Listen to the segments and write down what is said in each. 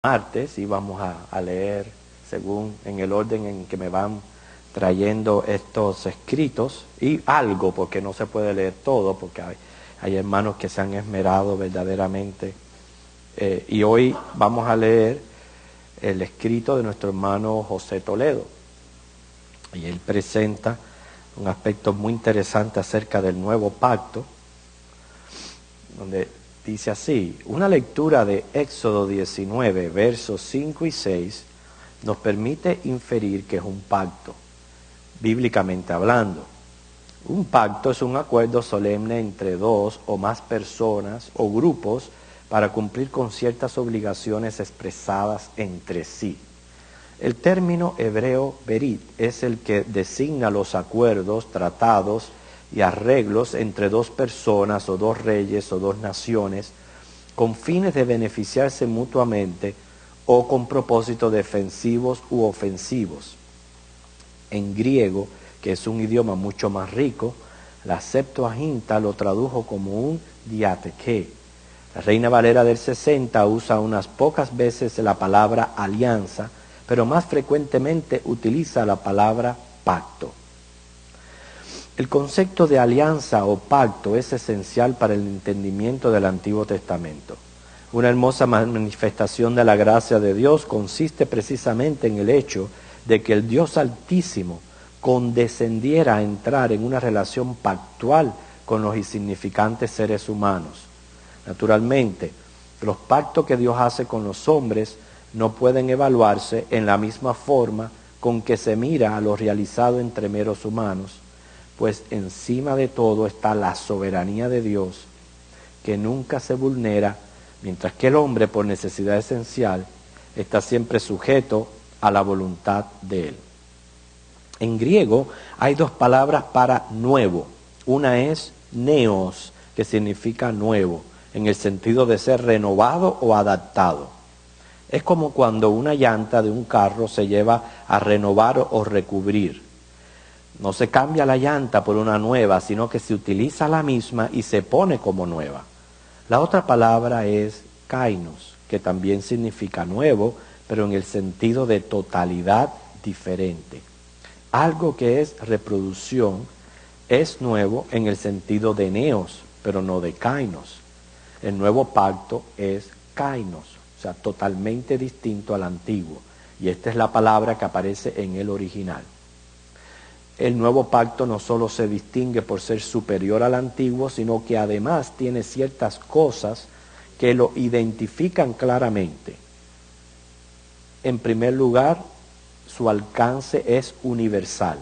martes y vamos a leer según en el orden en que me van trayendo estos escritos y algo, porque no se puede leer todo, porque hay hermanos que se han esmerado verdaderamente. Y hoy vamos a leer el escrito de nuestro hermano José Toledo. Y él presenta un aspecto muy interesante acerca del nuevo pacto, donde dice así: una lectura de Éxodo 19, versos 5 y 6, nos permite inferir que es un pacto, bíblicamente hablando. Un pacto es un acuerdo solemne entre dos o más personas o grupos para cumplir con ciertas obligaciones expresadas entre sí. El término hebreo berit es el que designa los acuerdos, tratados y arreglos entre dos personas o dos reyes o dos naciones con fines de beneficiarse mutuamente o con propósitos defensivos u ofensivos. En griego, que es un idioma mucho más rico, la Septuaginta lo tradujo como un diateque. La Reina Valera del 60 usa unas pocas veces la palabra alianza, pero más frecuentemente utiliza la palabra pacto. El concepto de alianza o pacto es esencial para el entendimiento del Antiguo Testamento. Una hermosa manifestación de la gracia de Dios consiste precisamente en el hecho de que el Dios Altísimo condescendiera a entrar en una relación pactual con los insignificantes seres humanos. Naturalmente, los pactos que Dios hace con los hombres no pueden evaluarse en la misma forma con que se mira a lo realizado entre meros humanos, pues encima de todo está la soberanía de Dios, que nunca se vulnera, mientras que el hombre, por necesidad esencial, está siempre sujeto a la voluntad de Él. En griego hay dos palabras para nuevo. Una es neos, que significa nuevo, en el sentido de ser renovado o adaptado. Es como cuando una llanta de un carro se lleva a renovar o recubrir. No se cambia la llanta por una nueva, sino que se utiliza la misma y se pone como nueva. La otra palabra es kainos, que también significa nuevo, pero en el sentido de totalidad diferente. Algo que es reproducción es nuevo en el sentido de neos, pero no de kainos. El nuevo pacto es kainos, o sea, totalmente distinto al antiguo. Y esta es la palabra que aparece en el original. El nuevo pacto no solo se distingue por ser superior al antiguo, sino que además tiene ciertas cosas que lo identifican claramente. En primer lugar, su alcance es universal.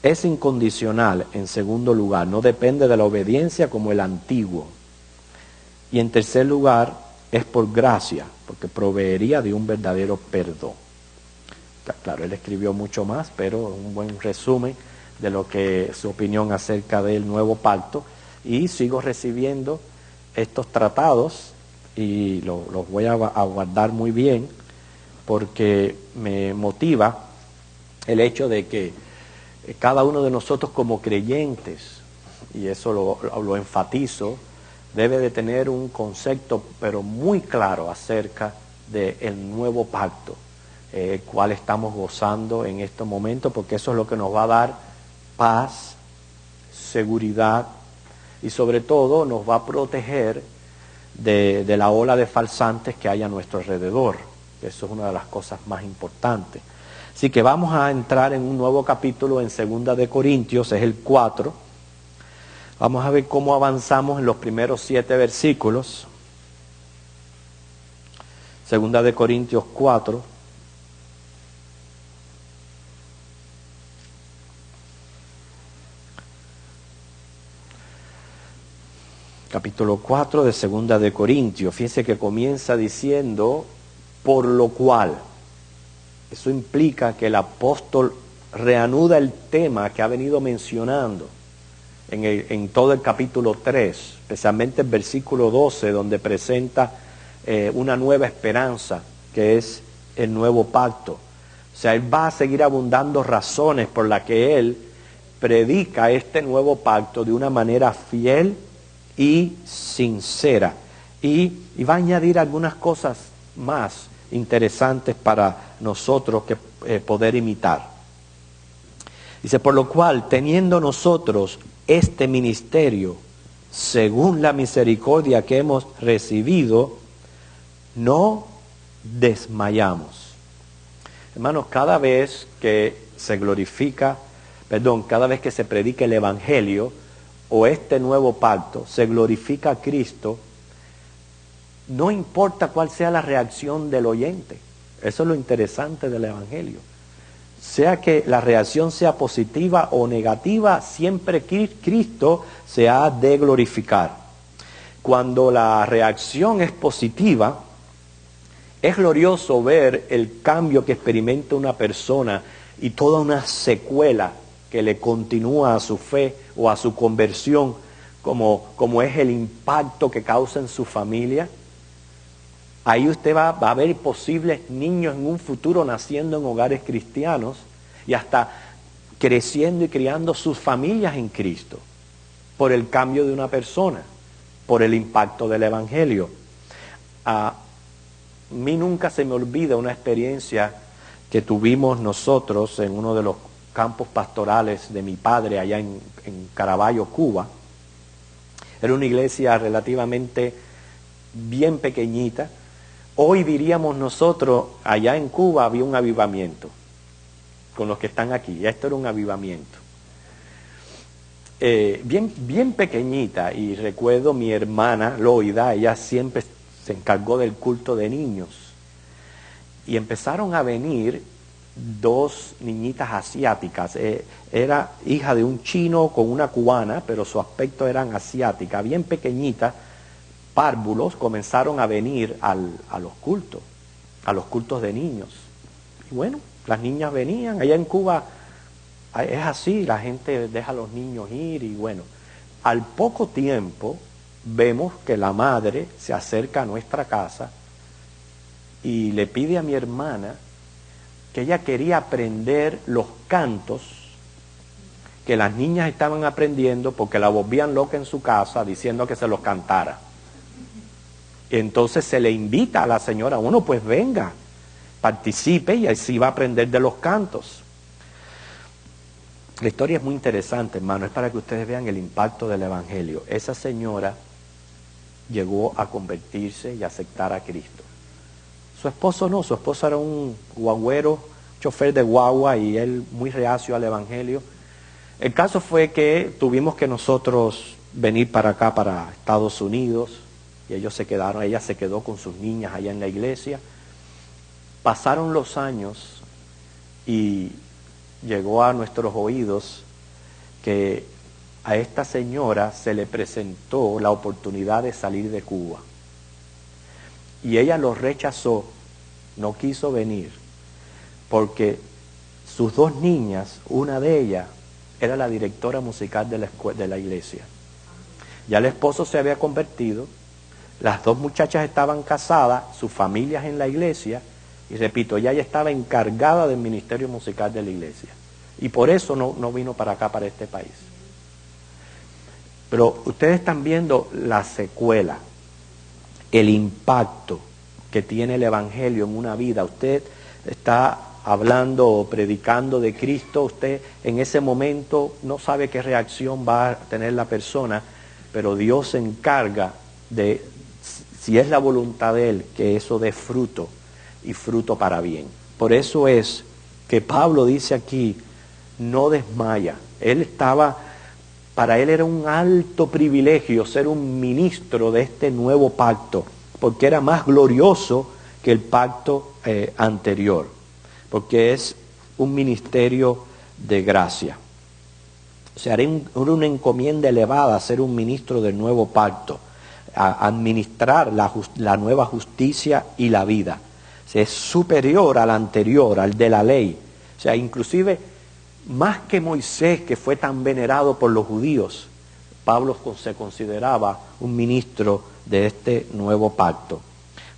Es incondicional, en segundo lugar, no depende de la obediencia como el antiguo. Y en tercer lugar, es por gracia, porque proveería de un verdadero perdón. Claro, él escribió mucho más, pero un buen resumen de lo que su opinión acerca del nuevo pacto. Y sigo recibiendo estos tratados y los voy a guardar muy bien, porque me motiva el hecho de que cada uno de nosotros como creyentes, y eso lo enfatizo, debe de tener un concepto pero muy claro acerca del nuevo pacto, cual estamos gozando en estos momentos, porque eso es lo que nos va a dar paz, seguridad y sobre todo nos va a proteger de la ola de falsantes que hay a nuestro alrededor. Eso es una de las cosas más importantes. Así que vamos a entrar en un nuevo capítulo en 2 de Corintios, es el 4. Vamos a ver cómo avanzamos en los primeros 7 versículos. 2 de Corintios 4. Capítulo 4 de 2 de Corintios. Fíjense que comienza diciendo, por lo cual. Eso implica que el apóstol reanuda el tema que ha venido mencionando en todo el capítulo 3, especialmente el versículo 12, donde presenta una nueva esperanza, que es el nuevo pacto. O sea, él va a seguir abundando razones por las que él predica este nuevo pacto de una manera fiel y sincera. Y va a añadir algunas cosas más interesantes para nosotros que poder imitar. Dice, por lo cual, teniendo nosotros este ministerio, según la misericordia que hemos recibido, no desmayamos. Hermanos, cada vez que se cada vez que se predica el Evangelio o este nuevo pacto, se glorifica a Cristo, no importa cuál sea la reacción del oyente. Eso es lo interesante del Evangelio. Sea que la reacción sea positiva o negativa, siempre Cristo se ha de glorificar. Cuando la reacción es positiva, es glorioso ver el cambio que experimenta una persona y toda una secuela que le continúa a su fe o a su conversión, como es el impacto que causa en su familia. Ahí usted va a ver posibles niños en un futuro naciendo en hogares cristianos y hasta creciendo y criando sus familias en Cristo por el cambio de una persona, por el impacto del Evangelio. A mí nunca se me olvida una experiencia que tuvimos nosotros en uno de los campos pastorales de mi padre allá en Caraballo, Cuba. Era una iglesia relativamente bien pequeñita. Hoy diríamos nosotros, allá en Cuba había un avivamiento, con los que están aquí, esto era un avivamiento. Bien pequeñita, y recuerdo mi hermana Loida, ella siempre se encargó del culto de niños, y empezaron a venir dos niñitas asiáticas. Era hija de un chino con una cubana, pero su aspecto eran asiáticas, bien pequeñitas, párvulos, comenzaron a venir a los cultos de niños. Y bueno, las niñas venían. Allá en Cuba es así, la gente deja a los niños ir y bueno, al poco tiempo vemos que la madre se acerca a nuestra casa y le pide a mi hermana que ella quería aprender los cantos que las niñas estaban aprendiendo porque la volvían loca en su casa diciendo que se los cantara. Entonces se le invita a la señora, uno pues venga, participe y así va a aprender de los cantos. La historia es muy interesante, hermano, es para que ustedes vean el impacto del Evangelio. Esa señora llegó a convertirse y aceptar a Cristo. Su esposo no, su esposo era un guagüero, chofer de guagua y él muy reacio al Evangelio. El caso fue que tuvimos que nosotros venir para acá, para Estados Unidos, y ellos se quedaron, ella se quedó con sus niñas allá en la iglesia. Pasaron los años y llegó a nuestros oídos que a esta señora se le presentó la oportunidad de salir de Cuba. Y ella lo rechazó, no quiso venir, porque sus dos niñas, una de ellas era la directora musical de la iglesia. Ya el esposo se había convertido, las dos muchachas estaban casadas, sus familias en la iglesia, y repito, ella ya estaba encargada del ministerio musical de la iglesia. Y por eso no vino para acá, para este país. Pero ustedes están viendo la secuela, el impacto que tiene el Evangelio en una vida. Usted está hablando o predicando de Cristo, usted en ese momento no sabe qué reacción va a tener la persona, pero Dios se encarga de, si es la voluntad de Él, que eso dé fruto y fruto para bien. Por eso es que Pablo dice aquí, no desmaya. Para él era un alto privilegio ser un ministro de este nuevo pacto, porque era más glorioso que el pacto anterior, porque es un ministerio de gracia. O sea, era una encomienda elevada ser un ministro del nuevo pacto, a administrar la nueva justicia y la vida. O sea, es superior al anterior, al de la ley. O sea, inclusive más que Moisés, que fue tan venerado por los judíos, Pablo se consideraba un ministro de este nuevo pacto.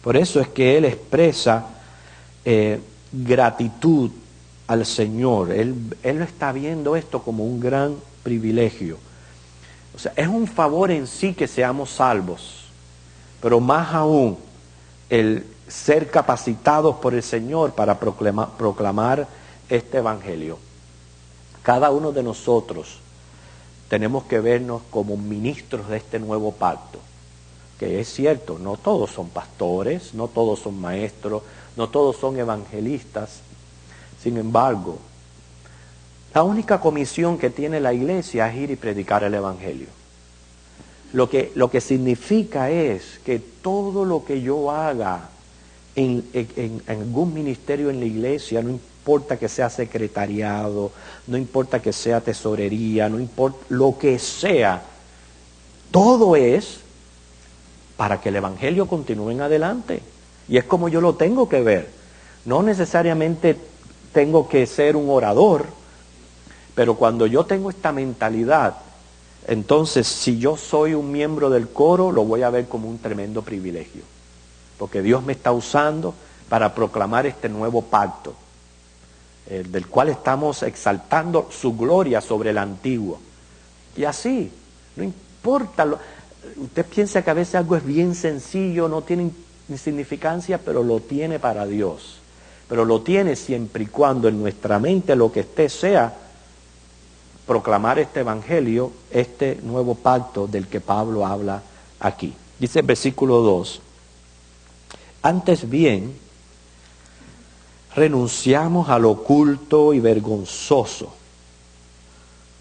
Por eso es que él expresa gratitud al Señor. Él lo está viendo esto como un gran privilegio. O sea, es un favor en sí que seamos salvos, pero más aún el ser capacitados por el Señor para proclamar este evangelio. Cada uno de nosotros tenemos que vernos como ministros de este nuevo pacto, que es cierto, no todos son pastores, no todos son maestros, no todos son evangelistas. Sin embargo, la única comisión que tiene la iglesia es ir y predicar el evangelio. Lo que significa es que todo lo que yo haga en algún ministerio en la iglesia, no importa que sea secretariado, no importa que sea tesorería, no importa lo que sea, todo es para que el evangelio continúe en adelante. Y es como yo lo tengo que ver. No necesariamente tengo que ser un orador, pero cuando yo tengo esta mentalidad, entonces si yo soy un miembro del coro, lo voy a ver como un tremendo privilegio. Porque Dios me está usando para proclamar este nuevo pacto, del cual estamos exaltando su gloria sobre el antiguo. Y así, no importa, usted piensa que a veces algo es bien sencillo, no tiene insignificancia, pero lo tiene para Dios. Pero lo tiene siempre y cuando en nuestra mente lo que esté sea proclamar este evangelio, este nuevo pacto del que Pablo habla aquí. Dice el versículo 2, antes bien, renunciamos al oculto y vergonzoso,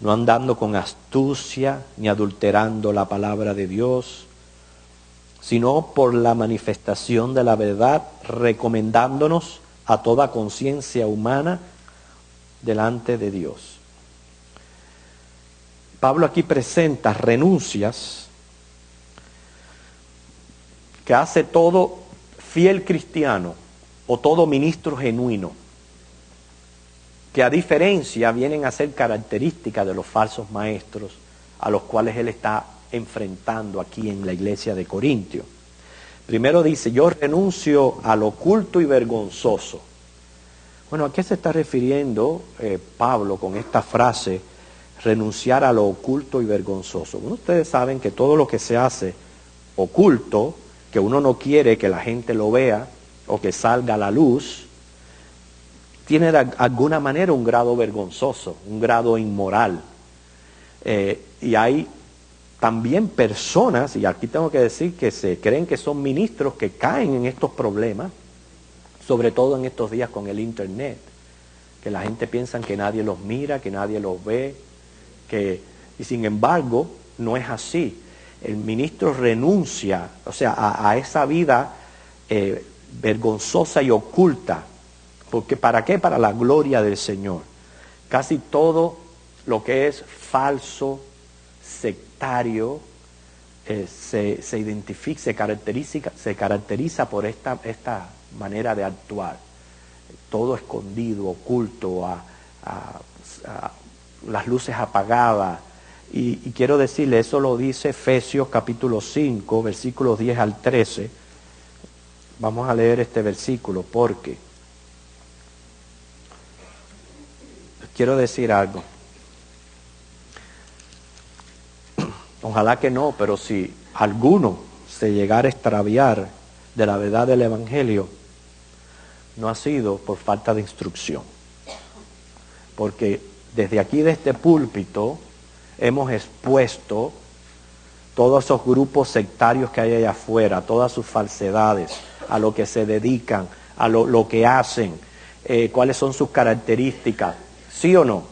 no andando con astucia ni adulterando la palabra de Dios, sino por la manifestación de la verdad, recomendándonos a toda conciencia humana delante de Dios. Pablo aquí presenta renuncias que hace todo fiel cristiano o todo ministro genuino, que a diferencia vienen a ser características de los falsos maestros a los cuales él está enfrentando aquí en la iglesia de Corintio. Primero dice, yo renuncio al oculto y vergonzoso. Bueno, ¿a qué se está refiriendo Pablo con esta frase, renunciar a lo oculto y vergonzoso? Bueno, ustedes saben que todo lo que se hace oculto, que uno no quiere que la gente lo vea o que salga a la luz, tiene de alguna manera un grado vergonzoso, un grado inmoral. Y hay también personas, y aquí tengo que decir que se creen que son ministros que caen en estos problemas, sobre todo en estos días con el internet, que la gente piensa que nadie los mira, que nadie los ve, y sin embargo no es así. El ministro renuncia, o sea, a esa vida vergonzosa y oculta. Porque ¿para qué? Para la gloria del Señor. Casi todo lo que es falso, sectario, se identifica, se caracteriza por esta manera de actuar. Todo escondido, oculto, las luces apagadas. Y quiero decirle, eso lo dice Efesios capítulo 5, versículos 10 al 13. Vamos a leer este versículo porque quiero decir algo. Ojalá que no, pero si alguno se llegara a extraviar de la verdad del Evangelio, no ha sido por falta de instrucción. Porque desde aquí, de este púlpito, hemos expuesto todos esos grupos sectarios que hay allá afuera, todas sus falsedades, a lo que se dedican, a lo que hacen, cuáles son sus características, ¿sí o no?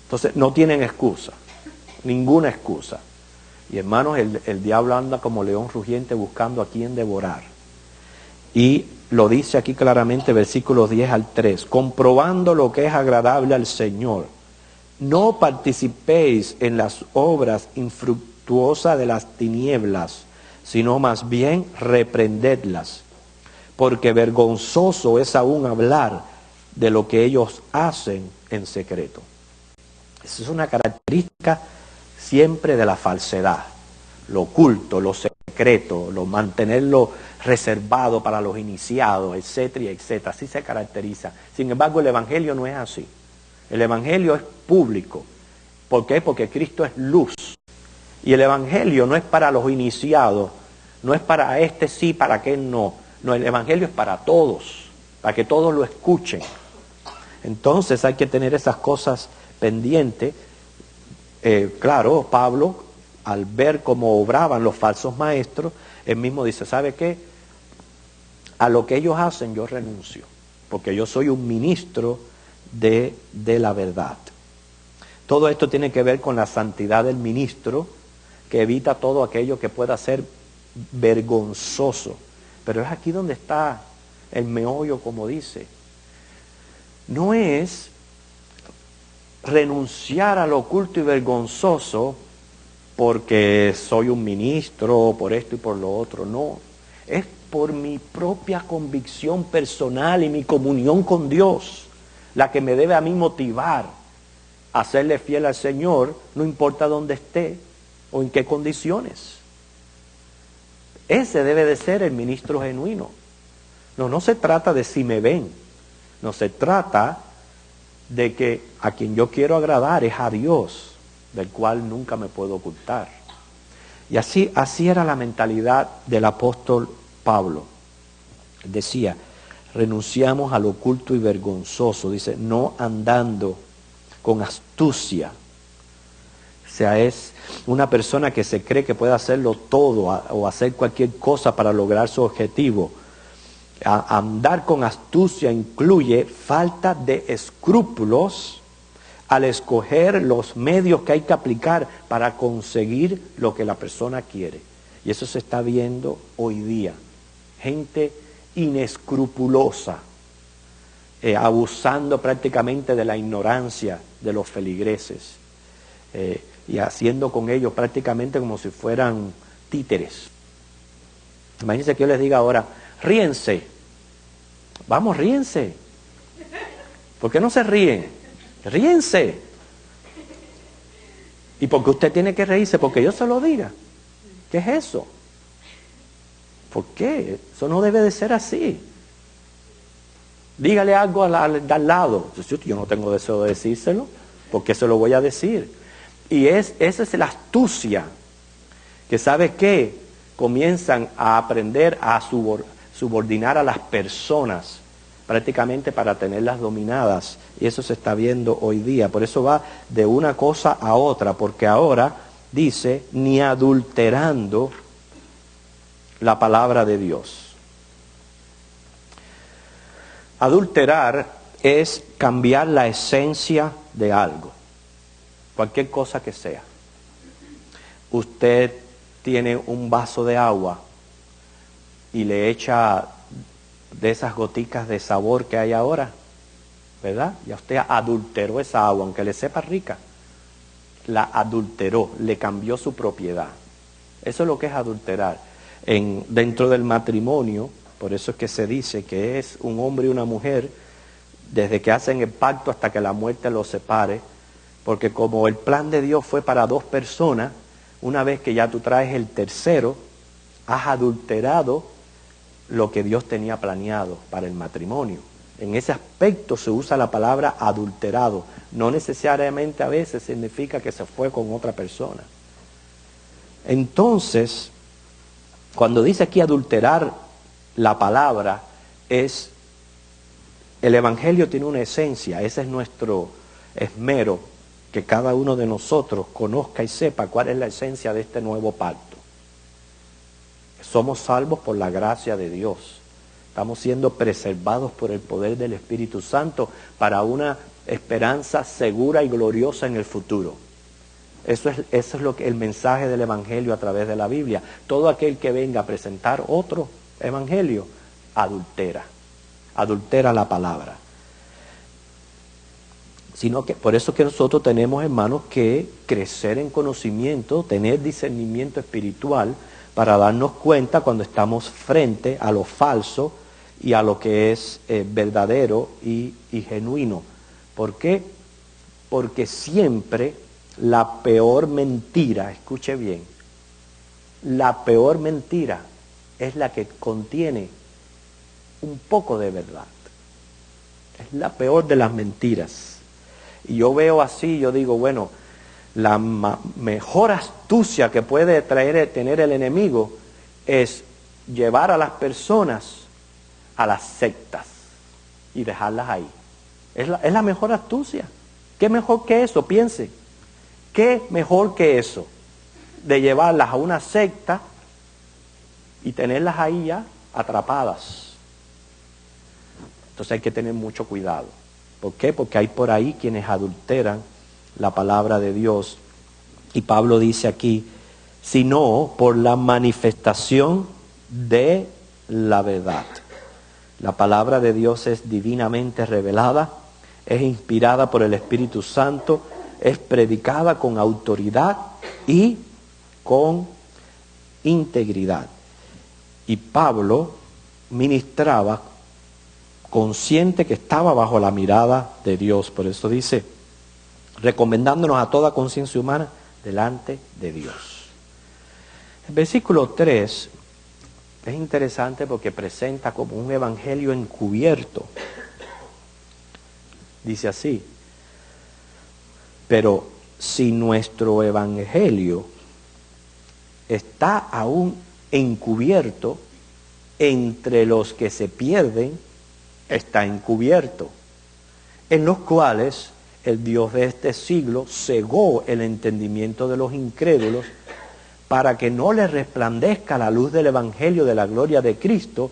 Entonces no tienen excusa, ninguna excusa. Y hermanos, el diablo anda como león rugiente buscando a quien devorar. Y lo dice aquí claramente, versículos 10 al 3, comprobando lo que es agradable al Señor. No participéis en las obras infructuosas de las tinieblas, sino más bien reprendedlas, porque vergonzoso es aún hablar de lo que ellos hacen en secreto. Esa es una característica siempre de la falsedad, lo oculto, lo secreto, lo mantenerlo reservado para los iniciados, etcétera, etcétera. Así se caracteriza. Sin embargo, el Evangelio no es así. El Evangelio es público. ¿Por qué? Porque Cristo es luz. Y el Evangelio no es para los iniciados, No es para este sí, para aquel no. No, el Evangelio es para todos, para que todos lo escuchen. Entonces hay que tener esas cosas pendientes. Claro, Pablo, al ver cómo obraban los falsos maestros, él mismo dice, ¿sabe qué? A lo que ellos hacen yo renuncio, porque yo soy un ministro de la verdad. Todo esto tiene que ver con la santidad del ministro, que evita todo aquello que pueda ser vergonzoso. Pero es aquí donde está el meollo, como dice. No es renunciar a lo oculto y vergonzoso porque soy un ministro, por esto y por lo otro, no. Es por mi propia convicción personal y mi comunión con Dios, la que me debe a mí motivar a serle fiel al Señor, no importa dónde esté o en qué condiciones. Ese debe de ser el ministro genuino. No se trata de si me ven, no se trata de que a quien yo quiero agradar es a Dios, del cual nunca me puedo ocultar. Y así era la mentalidad del apóstol Pablo. Decía, renunciamos a lo oculto y vergonzoso, dice, no andando con astucia. O sea, es una persona que se cree que puede hacerlo todo o hacer cualquier cosa para lograr su objetivo. Andar con astucia incluye falta de escrúpulos al escoger los medios que hay que aplicar para conseguir lo que la persona quiere. Y eso se está viendo hoy día. Gente inescrupulosa, abusando prácticamente de la ignorancia de los feligreses y haciendo con ellos prácticamente como si fueran títeres. Imagínense que yo les diga ahora, ríense, vamos, ríense. ¿Por qué no se ríen? Ríense. ¿Y por qué usted tiene que reírse? Porque yo se lo diga. ¿Qué es eso? ¿Por qué? Eso no debe de ser así. Dígale algo al lado. Yo no tengo deseo de decírselo, ¿por qué se lo voy a decir? Y esa es la astucia, que ¿sabe qué? Comienzan a aprender a subordinar a las personas, prácticamente para tenerlas dominadas. Y eso se está viendo hoy día. Por eso va de una cosa a otra, porque ahora dice, ni adulterando la palabra de Dios. Adulterar es cambiar la esencia de algo, cualquier cosa que sea. Usted tiene un vaso de agua y le echa de esas goticas de sabor que hay ahora, ¿verdad? Ya usted adulteró esa agua, aunque le sepa rica, la adulteró, le cambió su propiedad. Eso es lo que es adulterar. Dentro del matrimonio, por eso es que se dice que es un hombre y una mujer, desde que hacen el pacto hasta que la muerte los separe, porque como el plan de Dios fue para dos personas, una vez que ya tú traes el tercero, has adulterado lo que Dios tenía planeado para el matrimonio. En ese aspecto se usa la palabra adulterado. No necesariamente a veces significa que se fue con otra persona. Entonces, cuando dice aquí adulterar la palabra, el Evangelio tiene una esencia. Ese es nuestro esmero, que cada uno de nosotros conozca y sepa cuál es la esencia de este nuevo pacto. Somos salvos por la gracia de Dios. Estamos siendo preservados por el poder del Espíritu Santo para una esperanza segura y gloriosa en el futuro. Eso es el mensaje del Evangelio a través de la Biblia. Todo aquel que venga a presentar otro Evangelio, adultera la palabra. Sino que por eso que nosotros tenemos, hermanos, que crecer en conocimiento, tener discernimiento espiritual, para darnos cuenta cuando estamos frente a lo falso y a lo que es verdadero y genuino. ¿Por qué? Porque siempre la peor mentira, escuche bien, la peor mentira es la que contiene un poco de verdad. Es la peor de las mentiras. Y yo veo así, yo digo, bueno, la mejor astucia que puede tener el enemigo es llevar a las personas a las sectas y dejarlas ahí. Es la mejor astucia. ¿Qué mejor que eso? Piense. ¿Qué mejor que eso? De llevarlas a una secta y tenerlas ahí ya atrapadas. Entonces hay que tener mucho cuidado. ¿Por qué? Porque hay por ahí quienes adulteran la palabra de Dios. Y Pablo dice aquí, sino por la manifestación de la verdad. La palabra de Dios es divinamente revelada, es inspirada por el Espíritu Santo, es predicada con autoridad y con integridad. Y Pablo ministraba consciente que estaba bajo la mirada de Dios. Por eso dice, recomendándonos a toda conciencia humana delante de Dios. El versículo 3 es interesante porque presenta como un evangelio encubierto. Dice así, pero si nuestro evangelio está aún encubierto, entre los que se pierden está encubierto, en los cuales el Dios de este siglo cegó el entendimiento de los incrédulos para que no les resplandezca la luz del evangelio de la gloria de Cristo,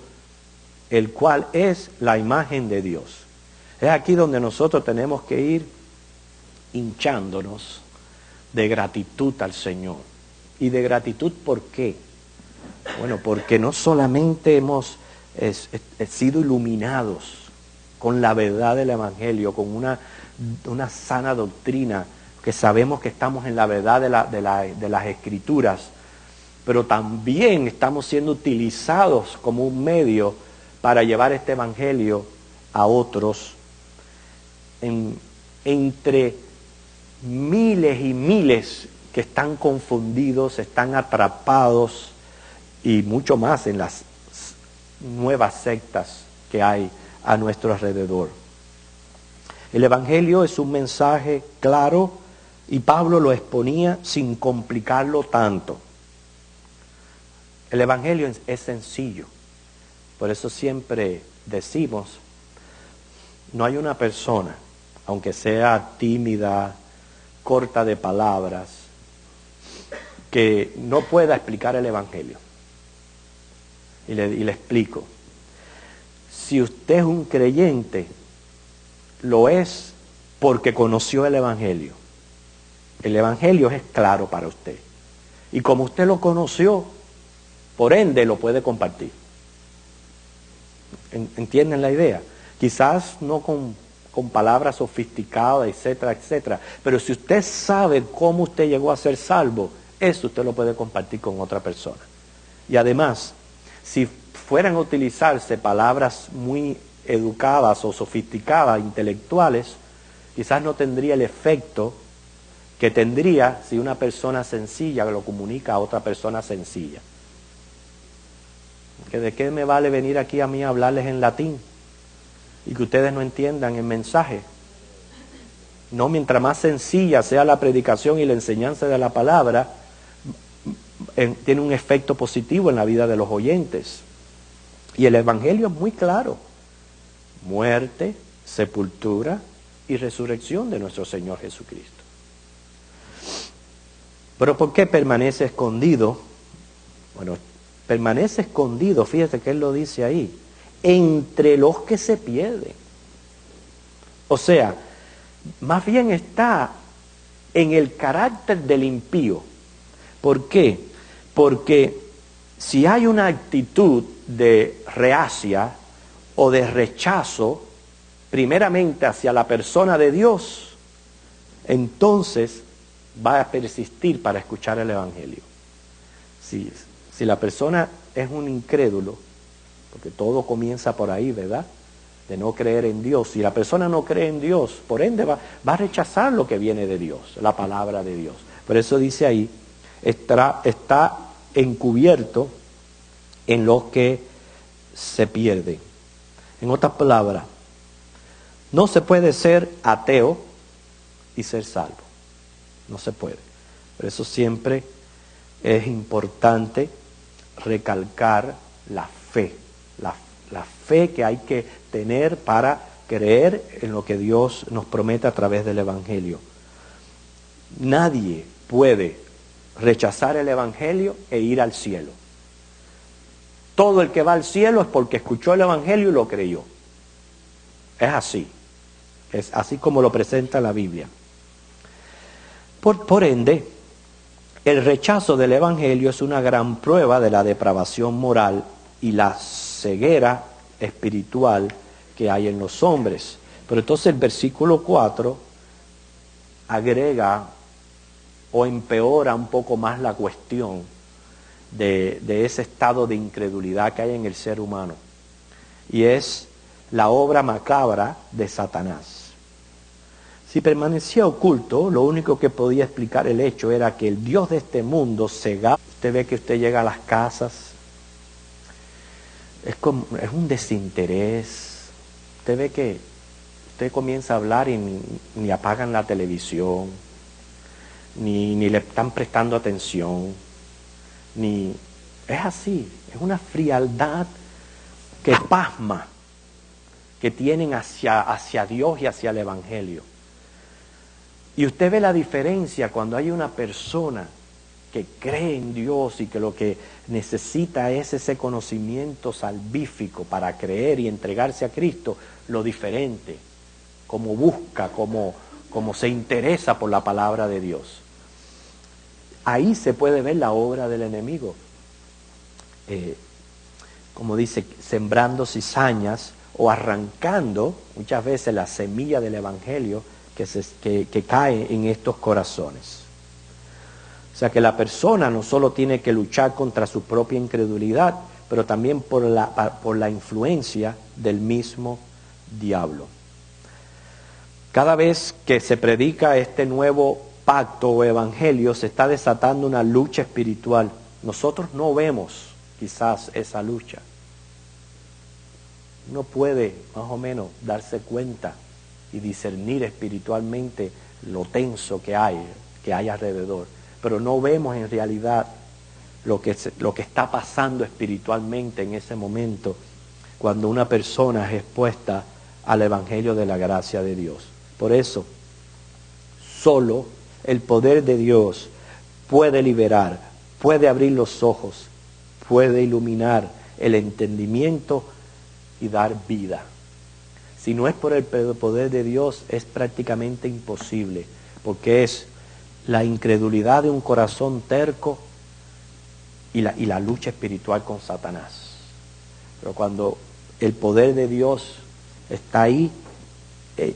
el cual es la imagen de Dios. Es aquí donde nosotros tenemos que ir hinchándonos de gratitud al Señor. ¿Y de gratitud por qué? Bueno, porque no solamente hemos sido iluminados con la verdad del evangelio, con una sana doctrina, que sabemos que estamos en la verdad de las Escrituras, pero también estamos siendo utilizados como un medio para llevar este evangelio a otros, entre miles y miles que están confundidos, están atrapados, y mucho más en las nuevas sectas que hay a nuestro alrededor. El evangelio es un mensaje claro y Pablo lo exponía sin complicarlo tanto. El evangelio es sencillo. Por eso siempre decimos, no hay una persona, aunque sea tímida, corta de palabras, que no pueda explicar el evangelio. Y le explico. Si usted es un creyente, lo es porque conoció el evangelio. El evangelio es claro para usted. Y como usted lo conoció, por ende lo puede compartir. ¿Entienden la idea? Quizás no con palabras sofisticadas, etcétera, etcétera. Pero si usted sabe cómo usted llegó a ser salvo, eso usted lo puede compartir con otra persona. Y además, si fueran a utilizarse palabras muy educadas o sofisticadas, intelectuales, quizás no tendría el efecto que tendría si una persona sencilla lo comunica a otra persona sencilla. ¿Que de qué me vale venir aquí a mí a hablarles en latín y que ustedes no entiendan el mensaje? No, mientras más sencilla sea la predicación y la enseñanza de la palabra, tiene un efecto positivo en la vida de los oyentes. Y el evangelio es muy claro: muerte, sepultura y resurrección de nuestro Señor Jesucristo. Pero ¿por qué permanece escondido? Bueno, permanece escondido, fíjate que él lo dice ahí, entre los que se pierden. O sea, más bien está en el carácter del impío. ¿Por qué? Porque si hay una actitud de reacia o de rechazo, primeramente hacia la persona de Dios, entonces va a persistir para escuchar el evangelio. Si la persona es un incrédulo, porque todo comienza por ahí, ¿verdad? De no creer en Dios. Si la persona no cree en Dios, por ende va a rechazar lo que viene de Dios, la palabra de Dios. Por eso dice ahí, está encubierto en los que se pierden. En otras palabras, no se puede ser ateo y ser salvo. No se puede. Por eso siempre es importante recalcar la fe, la fe que hay que tener para creer en lo que Dios nos promete a través del Evangelio. Nadie puede rechazar el Evangelio e ir al cielo. Todo el que va al cielo es porque escuchó el Evangelio y lo creyó. Es así como lo presenta la Biblia. Por ende, el rechazo del Evangelio es una gran prueba de la depravación moral y la ceguera espiritual que hay en los hombres. Pero entonces el versículo 4 agrega o empeora un poco más la cuestión de ese estado de incredulidad que hay en el ser humano. Y es la obra macabra de Satanás. Si permanecía oculto, lo único que podía explicar el hecho era que el Dios de este mundo cegaba. Usted ve que usted llega a las casas, es un desinterés. Usted ve que usted comienza a hablar y ni apagan la televisión, ni le están prestando atención, es así, es una frialdad que pasma, que tienen hacia Dios y hacia el Evangelio. Y usted ve la diferencia cuando hay una persona que cree en Dios y que lo que necesita es ese conocimiento salvífico para creer y entregarse a Cristo, lo diferente, como busca, como se interesa por la palabra de Dios. Ahí se puede ver la obra del enemigo. Como dice, sembrando cizañas o arrancando muchas veces la semilla del Evangelio que cae en estos corazones. O sea que la persona no solo tiene que luchar contra su propia incredulidad, pero también por la influencia del mismo diablo. Cada vez que se predica este nuevo pacto o evangelio, se está desatando una lucha espiritual. Nosotros no vemos quizás esa lucha. Uno puede más o menos darse cuenta y discernir espiritualmente lo tenso que hay alrededor, pero no vemos en realidad lo que está pasando espiritualmente en ese momento cuando una persona es expuesta al evangelio de la gracia de Dios. Por eso, solo el poder de Dios puede liberar, puede abrir los ojos, puede iluminar el entendimiento y dar vida. Si no es por el poder de Dios, es prácticamente imposible, porque es la incredulidad de un corazón terco y la lucha espiritual con Satanás. Pero cuando el poder de Dios está ahí,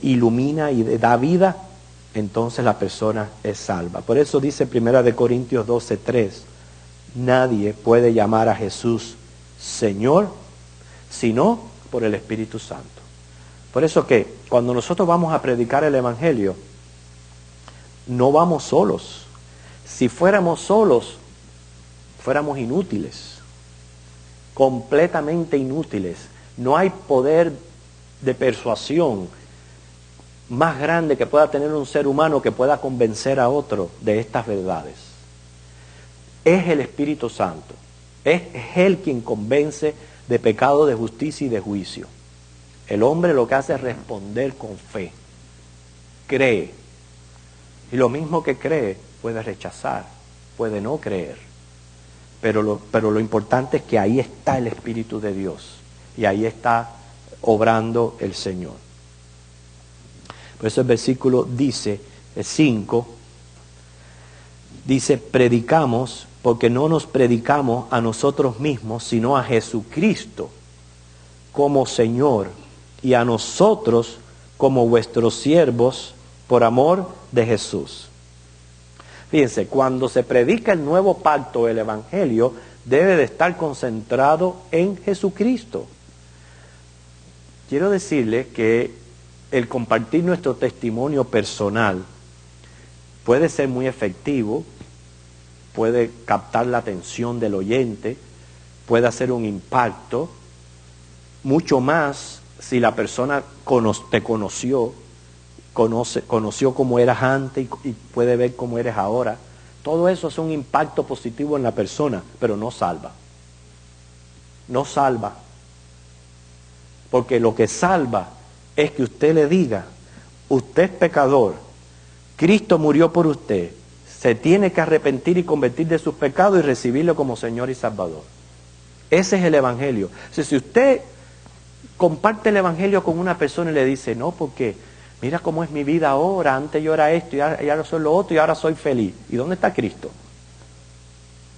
ilumina y da vida, entonces la persona es salva. Por eso dice 1 Corintios 12:3, nadie puede llamar a Jesús Señor, sino por el Espíritu Santo. Por eso que cuando nosotros vamos a predicar el Evangelio, no vamos solos. Si fuéramos solos, fuéramos inútiles, completamente inútiles. No hay poder de persuasión más grande que pueda tener un ser humano que pueda convencer a otro de estas verdades. Es el Espíritu Santo. Es Él quien convence de pecado, de justicia y de juicio. El hombre lo que hace es responder con fe. Cree. Y lo mismo que cree, puede rechazar, puede no creer. Pero lo importante es que ahí está el Espíritu de Dios. Y ahí está obrando el Señor. Por eso el versículo dice, el 5, dice, predicamos, porque no nos predicamos a nosotros mismos, sino a Jesucristo como Señor, y a nosotros como vuestros siervos por amor de Jesús. Fíjense, cuando se predica el nuevo pacto, el Evangelio, debe de estar concentrado en Jesucristo. Quiero decirle que el compartir nuestro testimonio personal puede ser muy efectivo, puede captar la atención del oyente, puede hacer un impacto, mucho más si la persona te conoció cómo eras antes y puede ver cómo eres ahora. Todo eso es un impacto positivo en la persona, pero no salva. no salva. Porque lo que salva es que usted le diga, usted es pecador, Cristo murió por usted, se tiene que arrepentir y convertir de sus pecados y recibirlo como Señor y Salvador. Ese es el Evangelio. O sea, si usted comparte el Evangelio con una persona y le dice, no, porque mira cómo es mi vida ahora, antes yo era esto y ahora soy lo otro y ahora soy feliz. ¿Y dónde está Cristo?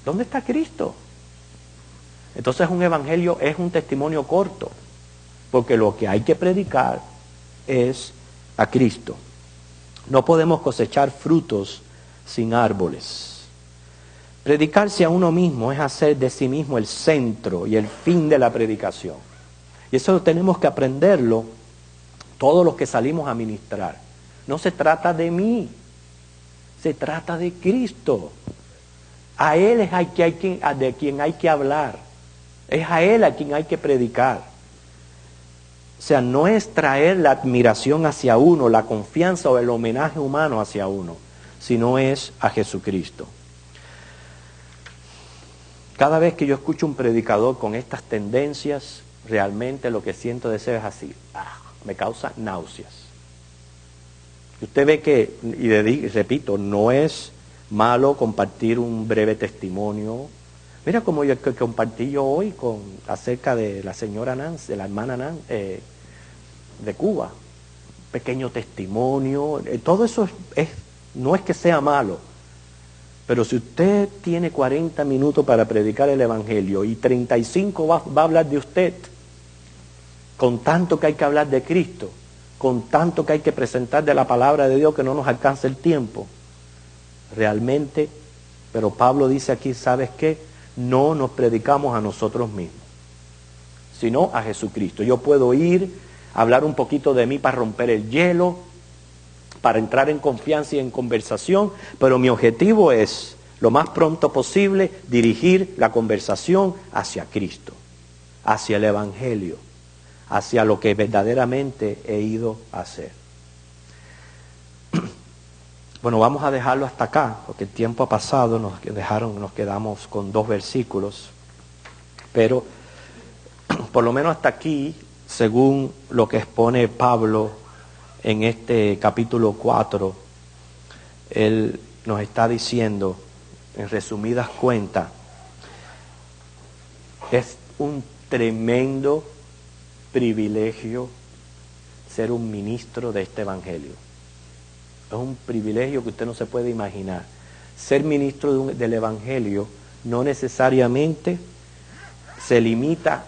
¿Dónde está Cristo? Entonces un evangelio es un testimonio corto, porque lo que hay que predicar es a Cristo. No podemos cosechar frutos sin árboles. Predicarse a uno mismo es hacer de sí mismo el centro y el fin de la predicación. Y eso tenemos que aprenderlo todos los que salimos a ministrar. No se trata de mí, se trata de Cristo. A Él es de quien hay que hablar. Es a Él a quien hay que predicar. O sea, no es traer la admiración hacia uno, la confianza o el homenaje humano hacia uno, sino es a Jesucristo. Cada vez que yo escucho un predicador con estas tendencias, realmente lo que siento deseo es así, me causa náuseas. Usted ve que, y repito, no es malo compartir un breve testimonio. Mira como yo que compartí yo hoy acerca de la señora Nancy, de la hermana Nancy, de Cuba. Pequeño testimonio, todo eso no es que sea malo, pero si usted tiene 40 minutos para predicar el Evangelio y 35 va a hablar de usted, con tanto que hay que hablar de Cristo, con tanto que hay que presentar de la palabra de Dios que no nos alcanza el tiempo, realmente, pero Pablo dice aquí, ¿sabes qué? No nos predicamos a nosotros mismos, sino a Jesucristo. Yo puedo ir, hablar un poquito de mí para romper el hielo, para entrar en confianza y en conversación, pero mi objetivo es, lo más pronto posible, dirigir la conversación hacia Cristo, hacia el Evangelio, hacia lo que verdaderamente he ido a hacer. Bueno, vamos a dejarlo hasta acá, porque el tiempo ha pasado, nos quedamos con 2 versículos, pero por lo menos hasta aquí, según lo que expone Pablo en este capítulo 4, él nos está diciendo, en resumidas cuentas, es un tremendo privilegio ser un ministro de este evangelio. Es un privilegio que usted no se puede imaginar. Ser ministro del evangelio no necesariamente se limita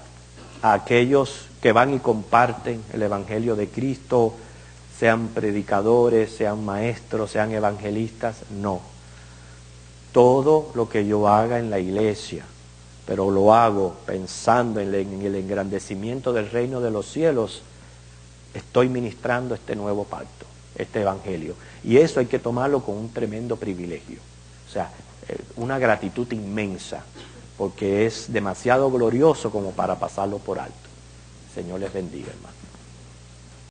a aquellos que van y comparten el evangelio de Cristo, sean predicadores, sean maestros, sean evangelistas, no. Todo lo que yo haga en la iglesia, pero lo hago pensando en el engrandecimiento del reino de los cielos, estoy ministrando este nuevo pacto, este evangelio. Y eso hay que tomarlo con un tremendo privilegio. O sea, una gratitud inmensa, porque es demasiado glorioso como para pasarlo por alto. Señor les bendiga, hermano.